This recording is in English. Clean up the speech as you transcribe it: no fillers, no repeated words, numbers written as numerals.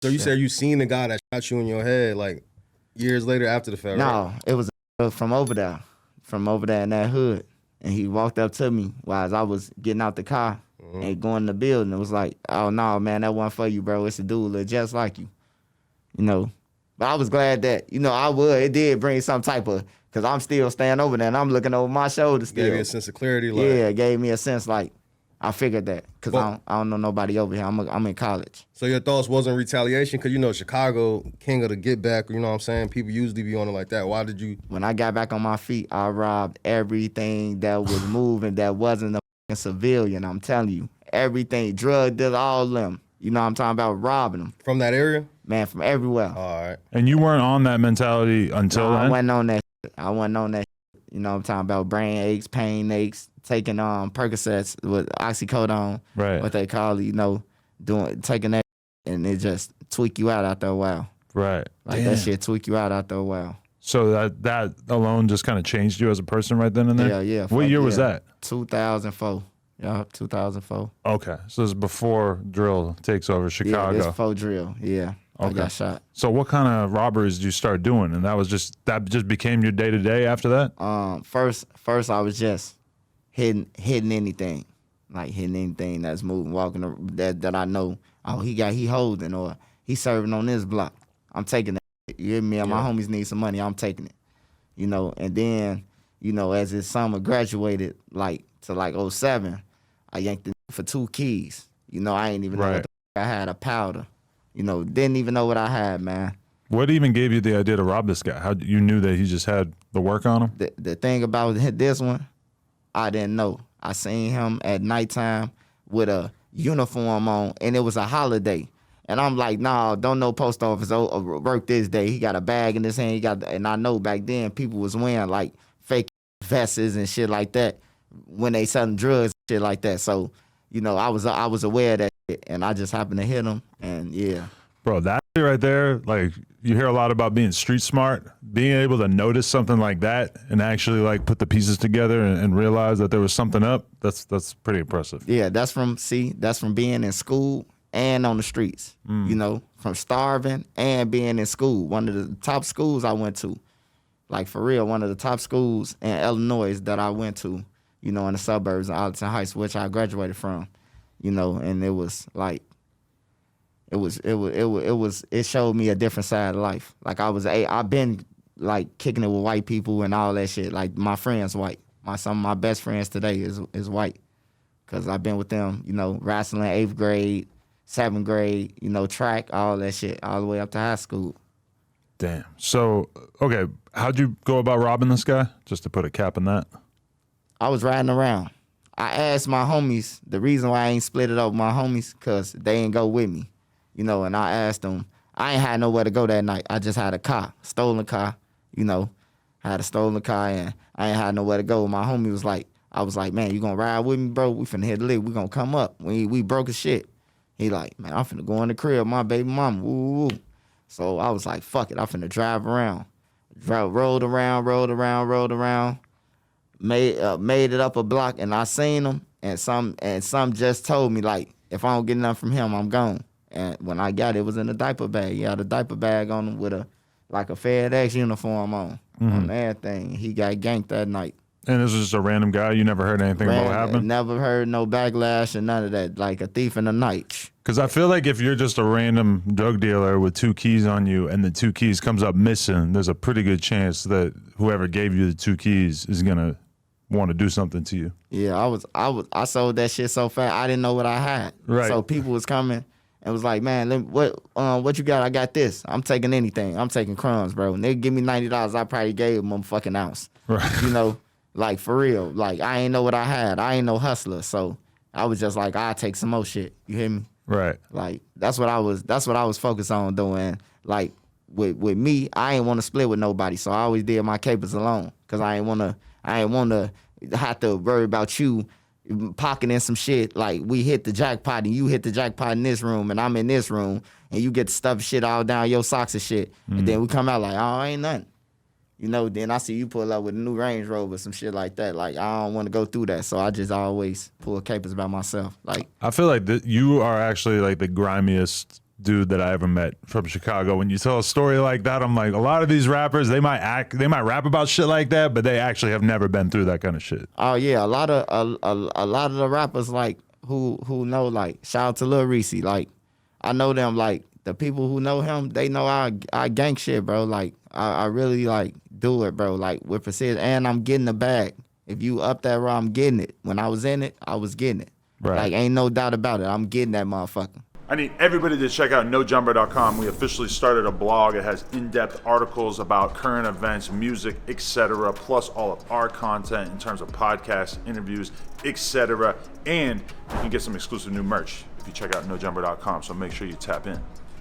So you said you seen the guy that shot you in your head like years later after the fact, right? No, it was from over there in that hood. And he walked up to me while I was getting out the car and going in the building. It was like, oh, no, man, that wasn't for you, bro. It's a dude look just like you, you know. But I was glad that, you know, it did bring some type of, because I'm still standing over there and I'm looking over my shoulder still. Gave you a sense of clarity. Like, yeah, it gave me a sense I figured that because I don't know nobody over here. I'm in college. So your thoughts wasn't retaliation because, you know, Chicago, king of the get back, you know what I'm saying? People usually be on it like that. Why did you? When I got back on my feet, I robbed everything that was moving that wasn't a fucking civilian, I'm telling you. Everything, drug dealer, all of them. You know what I'm talking about, robbing them. From that area? Man, from everywhere. All right. And you weren't on that mentality until then? I wasn't on that shit. I wasn't on that shit. You know what I'm talking about, brain aches, pain aches, taking Percocets with oxycodone, right? What they call it, you know, taking that and it just tweak you out after a while. Right. Like Damn. that shit tweak you out after a while. So that alone just kind of changed you as a person right then and there? Yeah. What year was that? 2004. Yeah, 2004. Okay. So this is before drill takes over Chicago. Yeah, this before drill. Yeah. Okay. I got shot. So what kind of robberies did you start doing? And that just became your day to day after that? First I was just hitting anything. Like hitting anything that's moving, walking that I know. Oh, he holding or he serving on this block. I'm taking it. You hear me? And my homies need some money. I'm taking it. You know, and then, you know, as this summer graduated to 07, I yanked it for 2 keys. You know, I ain't even know what I had, a powder. You know, didn't even know what I had, man. What even gave you the idea to rob this guy? How you knew that he just had the work on him? The thing about this one, I didn't know. I seen him at nighttime with a uniform on, and it was a holiday. And I'm like, nah, don't no post office work this day. He got a bag in his hand. And I know back then people was wearing like fake vests and shit like that when they selling drugs and shit like that. So, you know, I was aware of that shit, and I just happened to hit him, and yeah. Bro, that right there, like, you hear a lot about being street smart. Being able to notice something like that and actually like put the pieces together and realize that there was something up, that's pretty impressive. Yeah, that's from being in school and on the streets. You know, from starving and being in school. One of the top schools I went to, like for real, one of the top schools in Illinois that I went to, you know, in the suburbs of Arlington Heights, which I graduated from, you know, and it was like, it showed me a different side of life. Like I've been like kicking it with white people and all that shit. Like my friends white. Some of my best friends today is white. Cause I've been with them, you know, wrestling 8th grade, 7th grade, you know, track, all that shit, all the way up to high school. Damn. So, okay, how'd you go about robbing this guy? Just to put a cap on that. I was riding around. I asked my homies, the reason why I ain't split it up with my homies, cause they ain't go with me. You know, and I asked them, I ain't had nowhere to go that night. I just had a car, stolen car, you know. I had a stolen car and I ain't had nowhere to go. My homie was like, I was like, man, you gonna ride with me, bro? We finna hit the lick. We gonna come up. We broke as shit. He like, man, I'm finna go in the crib, my baby mama, woo, woo. So I was like, fuck it, I'm finna drive around. Rolled around, made it up a block, and I seen him, and some just told me, like, if I don't get nothing from him, I'm gone. And when I got it, it was in a diaper bag. He had a diaper bag on him with a FedEx uniform on everything. He got ganked that night. And this was just a random guy? You never heard anything about what happened? Never heard no backlash or none of that, like a thief in the night. Because I feel like if you're just a random drug dealer with 2 keys on you and the 2 keys comes up missing, there's a pretty good chance that whoever gave you the 2 keys is going to want to do something to you. Yeah, I sold that shit so fast, I didn't know what I had. Right. So people was coming and was like, man, what you got? I got this. I'm taking anything. I'm taking crumbs, bro. And they give me $90, I probably gave them a fucking ounce. Right. You know, like for real. Like I ain't know what I had. I ain't no hustler. So I was just like, I'll take some more shit. You hear me? Right. Like that's what I was focused on doing. Like with me, I ain't want to split with nobody. So I always did my capers alone. Cause I ain't wanna have to worry about you pocketing some shit. Like we hit the jackpot and you hit the jackpot in this room and I'm in this room and you get to stuff shit all down your socks and shit. And then we come out like, oh, ain't nothing. You know, then I see you pull up with a new Range Rover, some shit like that. Like, I don't want to go through that. So I just always pull capers by myself. Like, I feel like you are actually like the grimiest dude that I ever met from Chicago. When you tell a story like that, I'm like, a lot of these rappers, they might rap about shit like that, but they actually have never been through that kind of shit. Oh yeah, a lot of the rappers like who know, like, shout out to Lil Reese. Like, I know them, like, the people who know him, they know I gang shit, bro. Like, I really, like, do it, bro. Like, with precision, and I'm getting the bag. If you up that road, I'm getting it. When I was in it, I was getting it. Right. Like, ain't no doubt about it. I'm getting that motherfucker. I need everybody to check out NoJumper.com. We officially started a blog. It has in-depth articles about current events, music, etc., plus all of our content in terms of podcasts, interviews, etc. And you can get some exclusive new merch if you check out NoJumper.com. So make sure you tap in.